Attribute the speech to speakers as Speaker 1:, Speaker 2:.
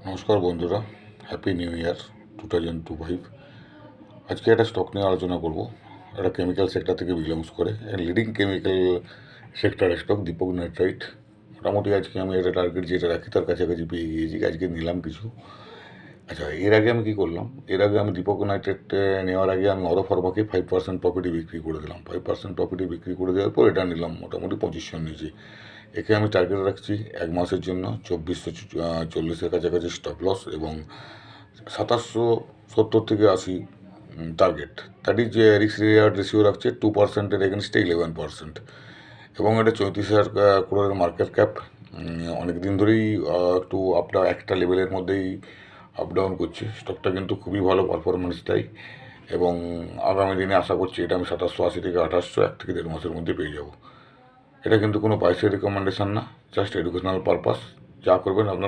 Speaker 1: নমস্কার বন্ধুরা, happy new year 2025। আজকে একটা স্টক নিয়ে আলোচনা করব। একটা কেমিক্যাল সেক্টর থেকে বিলংস করে leading chemical sector stock Deepak Nitrite. মোটামুটি আজকে আমি এটা টার্গেট যেটা রাখি তার কাছাকাছি পেয়ে গিয়েছি। আজকে নিলাম কিছু। আচ্ছা, এর আগে আমি কী করলাম? এর আগে আমি দীপক নাইট্রেট নেওয়ার আগে আমি অরো ফার্মাকে 5% প্রফিটে বিক্রি করে দিলাম। 5% প্রফিটে বিক্রি করে দেওয়ার পর এটা নিলাম মোটামুটি 2500 নিচে। একে আমি টার্গেট রাখছি 1 মাসের জন্য 2440-এর কাছাকাছি স্টপ লস এবং 2770 থেকে 80 target. That is risk reward ratio রাখছে 2%-এর এগেনস্টে 11%। এবং এটা 34,000 crore মার্কেট ক্যাপ। অনেক দিন ধরেই একটু একটা লেভেলের মধ্যেই আপ ডাউন করছে। স্টকটা কিন্তু খুবই ভালো পারফরমেন্স দেয় এবং আগামী দিনে আশা করছি এটা আমি 2780 থেকে 2800 1 থেকে 1.5 মাসের মধ্যে পেয়ে যাব। এটা কিন্তু কোনো বাইসের রিকমেন্ডেশন না, জাস্ট এডুকেশনাল পারপাস। যা করবেন আপনারা